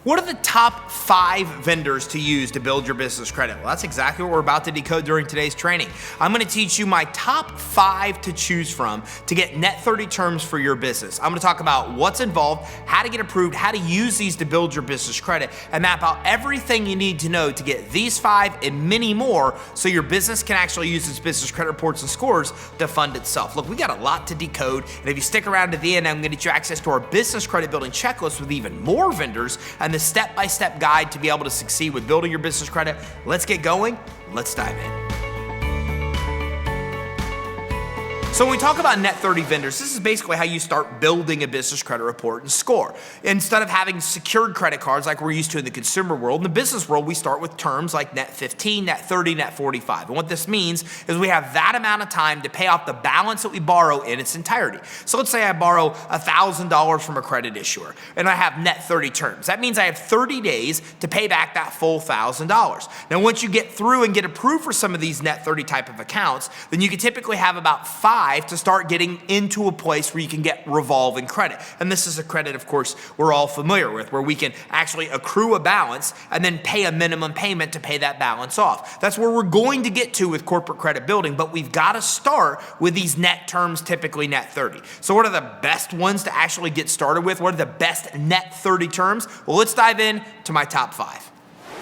What are the top 5 vendors to use to build your business credit? Well, that's exactly what we're about to decode during today's training. I'm gonna teach you my top 5 to choose from to get net 30 terms for your business. I'm gonna talk about what's involved, how to get approved, how to use these to build your business credit, and map out everything you need to know to get these 5 and many more so your business can actually use its business credit reports and scores to fund itself. Look, we got a lot to decode, and if you stick around to the end, I'm gonna get you access to our business credit building checklist with even more vendors and the step-by-step guide to be able to succeed with building your business credit. Let's get going. Let's dive in. So when we talk about net 30 vendors, this is basically how you start building a business credit report and score. Instead of having secured credit cards like we're used to in the consumer world, in the business world, we start with terms like net 15, net 30, net 45. And what this means is we have that amount of time to pay off the balance that we borrow in its entirety. So let's say I borrow $1,000 from a credit issuer and I have net 30 terms. That means I have 30 days to pay back that full $1,000. Now, once you get through and get approved for some of these net 30 type of accounts, then you can typically have about 5 to start getting into a place where you can get revolving credit. And this is a credit, of course, we're all familiar with, where we can actually accrue a balance and then pay a minimum payment to pay that balance off. That's where we're going to get to with corporate credit building, but we've got to start with these net terms, typically net 30. So what are the best ones to actually get started with? What are the best net 30 terms? Well, let's dive in to my top 5.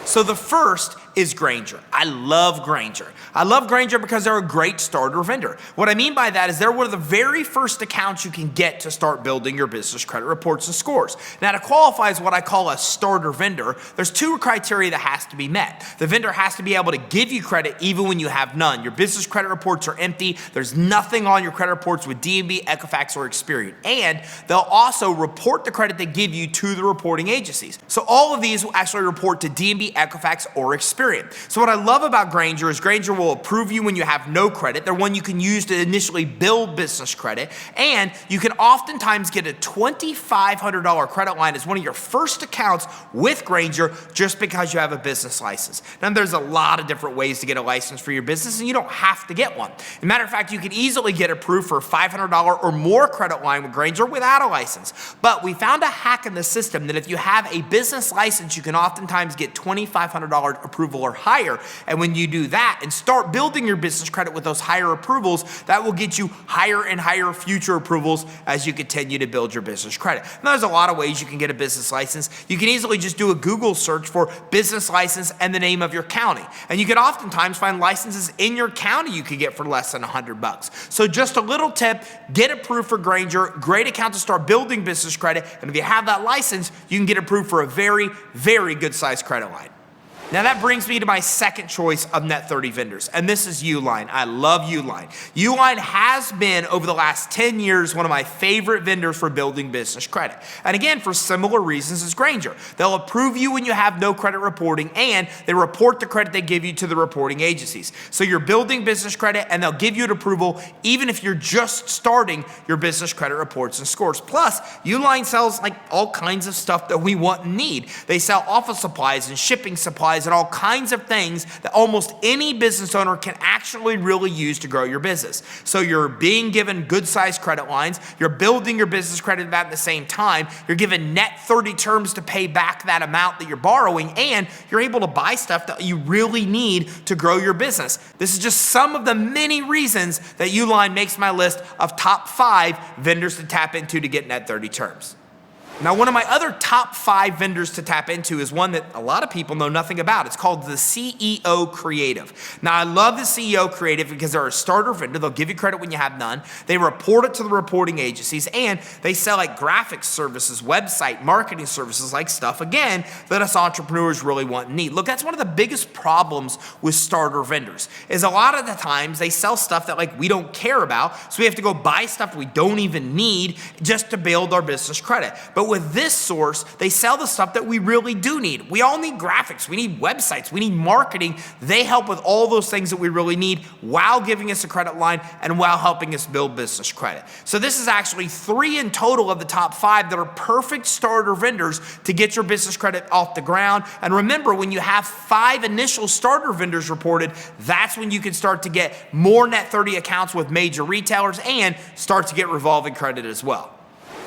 So the first is Grainger. I love Grainger. I love Grainger because they're a great starter vendor. What I mean by that is they're one of the very first accounts you can get to start building your business credit reports and scores. Now, to qualify as what I call a starter vendor, there's 2 criteria that has to be met. The vendor has to be able to give you credit even when you have none. Your business credit reports are empty. There's nothing on your credit reports with D&B, Equifax, or Expedite. And they'll also report the credit they give you to the reporting agencies. So all of these will actually report to D&B, Equifax, or Expedite. So what I love about Grainger is Grainger will approve you when you have no credit. They're one you can use to initially build business credit. And you can oftentimes get a $2,500 credit line as one of your first accounts with Grainger just because you have a business license. Now, there's a lot of different ways to get a license for your business, and you don't have to get one. As a matter of fact, you can easily get approved for a $500 or more credit line with Grainger without a license. But we found a hack in the system that if you have a business license, you can oftentimes get $2,500 approval or higher. And when you do that and start building your business credit with those higher approvals, that will get you higher and higher future approvals as you continue to build your business credit. Now, there's a lot of ways you can get a business license. You can easily just do a Google search for business license and the name of your county. And you can oftentimes find licenses in your county you could get for less than $100. So just a little tip, get approved for Grainger, great account to start building business credit. And if you have that license, you can get approved for a very, very good sized credit line. Now that brings me to my second choice of net 30 vendors, and this is ULine. I love ULine. ULine has been, over the last 10 years, one of my favorite vendors for building business credit. And again, for similar reasons as Grainger. They'll approve you when you have no credit reporting, and they report the credit they give you to the reporting agencies. So you're building business credit, and they'll give you an approval even if you're just starting your business credit reports and scores. Plus, ULine sells like all kinds of stuff that we want and need. They sell office supplies and shipping supplies and all kinds of things that almost any business owner can actually really use to grow your business. So you're being given good sized credit lines, you're building your business credit at the same time, you're given net 30 terms to pay back that amount that you're borrowing, and you're able to buy stuff that you really need to grow your business. This is just some of the many reasons that ULine makes my list of top 5 vendors to tap into to get net 30 terms. Now, one of my other top 5 vendors to tap into is one that a lot of people know nothing about. It's called the CEO Creative. Now, I love the CEO Creative because they're a starter vendor. They'll give you credit when you have none. They report it to the reporting agencies, and they sell like graphics services, website, marketing services, like stuff, again, that us entrepreneurs really want and need. Look, that's one of the biggest problems with starter vendors is a lot of the times they sell stuff that like we don't care about, so we have to go buy stuff we don't even need just to build our business credit. But with this source, they sell the stuff that we really do need. We all need graphics, we need websites, we need marketing. They help with all those things that we really need while giving us a credit line and while helping us build business credit. So this is actually 3 in total of the top 5 that are perfect starter vendors to get your business credit off the ground. And remember, when you have 5 initial starter vendors reported, that's when you can start to get more net 30 accounts with major retailers and start to get revolving credit as well.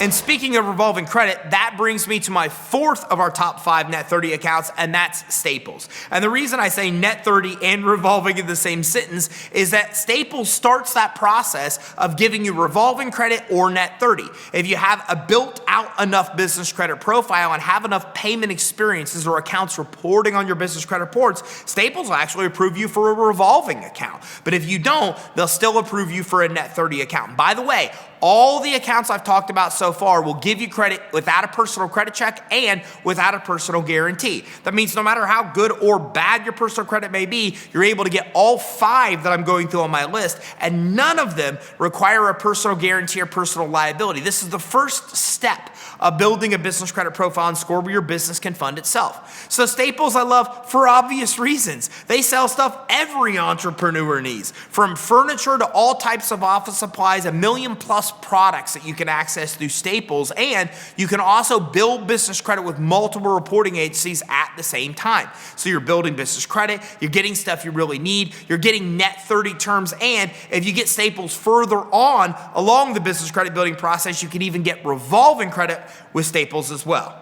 And speaking of revolving credit, that brings me to my fourth of our top 5 net 30 accounts, and that's Staples. And the reason I say net 30 and revolving in the same sentence is that Staples starts that process of giving you revolving credit or net 30. If you have a built out enough business credit profile and have enough payment experiences or accounts reporting on your business credit reports, Staples will actually approve you for a revolving account. But if you don't, they'll still approve you for a net 30 account. And by the way, all the accounts I've talked about so far will give you credit without a personal credit check and without a personal guarantee. That means no matter how good or bad your personal credit may be, you're able to get all 5 that I'm going through on my list, and none of them require a personal guarantee or personal liability. This is the first step of building a business credit profile and score where your business can fund itself. So Staples I love for obvious reasons. They sell stuff every entrepreneur needs, from furniture to all types of office supplies, 1 million plus products that you can access through Staples, and you can also build business credit with multiple reporting agencies at the same time. So you're building business credit, you're getting stuff you really need, you're getting net 30 terms, and if you get Staples further on along the business credit building process, you can even get revolving credit with Staples as well.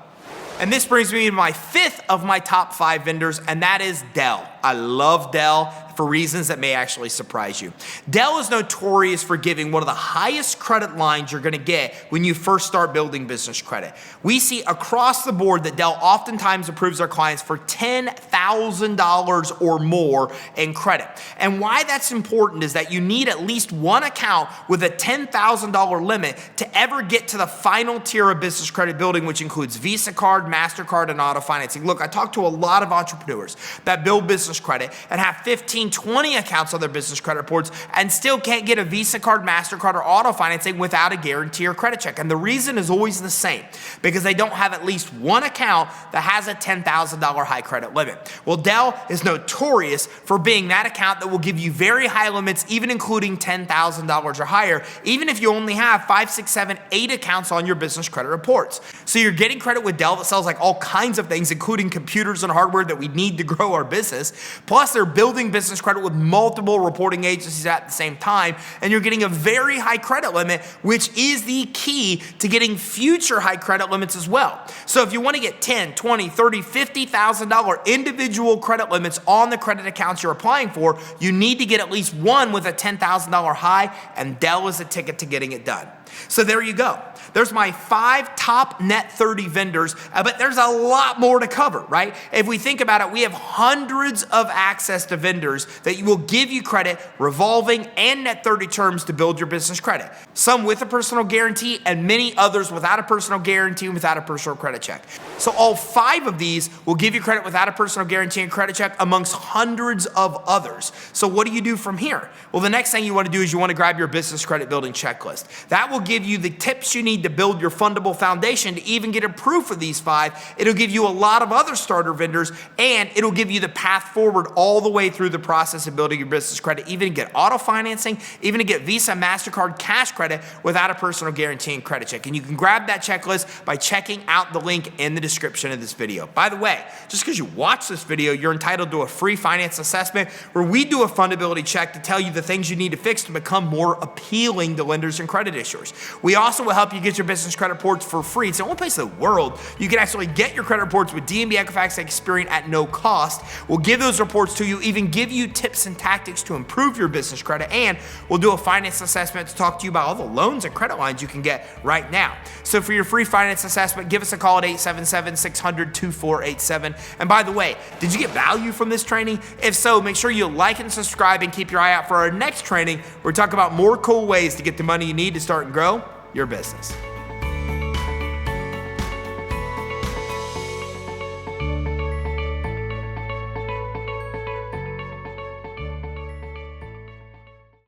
And this brings me to my 5th of my top 5 vendors, and that is Dell. I love Dell for reasons that may actually surprise you. Dell is notorious for giving one of the highest credit lines you're gonna get when you first start building business credit. We see across the board that Dell oftentimes approves their clients for $10,000 or more in credit. And why that's important is that you need at least one account with a $10,000 limit to ever get to the final tier of business credit building, which includes Visa card, MasterCard, and auto financing. Look, I talk to a lot of entrepreneurs that build business credit and have 15, 20 accounts on their business credit reports and still can't get a Visa card, MasterCard, or auto financing without a guarantee or credit check. And the reason is always the same, because they don't have at least one account that has a $10,000 high credit limit. Well, Dell is notorious for being that account that will give you very high limits, even including $10,000 or higher, even if you only have 5, 6, 7, 8 accounts on your business credit reports. So you're getting credit with Dell that sells like all kinds of things, including computers and hardware that we need to grow our business. Plus, they're building business credit with multiple reporting agencies at the same time, and you're getting a very high credit limit, which is the key to getting future high credit limits as well. So if you want to get $10, $20, $30, $50,000 individual credit limits on the credit accounts you're applying for, you need to get at least one with a $10,000 high, and Dell is the ticket to getting it done. So there you go. There's my 5 top net 30 vendors, but there's a lot more to cover, right? If we think about it, we have hundreds of access to vendors that will give you credit, revolving and net 30 terms to build your business credit. Some with a personal guarantee and many others without a personal guarantee and without a personal credit check. So all 5 of these will give you credit without a personal guarantee and credit check amongst hundreds of others. So what do you do from here? Well, the next thing you want to do is you want to grab your business credit building checklist. That will give you the tips you need to build your fundable foundation to even get approved for these 5. It'll give you a lot of other starter vendors, and it'll give you the path forward all the way through the process of building your business credit, even to get auto financing, even to get Visa, MasterCard cash credit without a personal guarantee and credit check. And you can grab that checklist by checking out the link in the description of this video. By the way, just because you watch this video, you're entitled to a free finance assessment where we do a fundability check to tell you the things you need to fix to become more appealing to lenders and credit issuers. We also will help you get your business credit reports for free. It's the only place in the world you can actually get your credit reports with D&B, Equifax, and Experian at no cost. We'll give those reports to you, even give you tips and tactics to improve your business credit, and we'll do a finance assessment to talk to you about all the loans and credit lines you can get right now. So for your free finance assessment, give us a call at 877-600-2487. And by the way, did you get value from this training? If so, make sure you like and subscribe and keep your eye out for our next training where we talk about more cool ways to get the money you need to start and grow your business.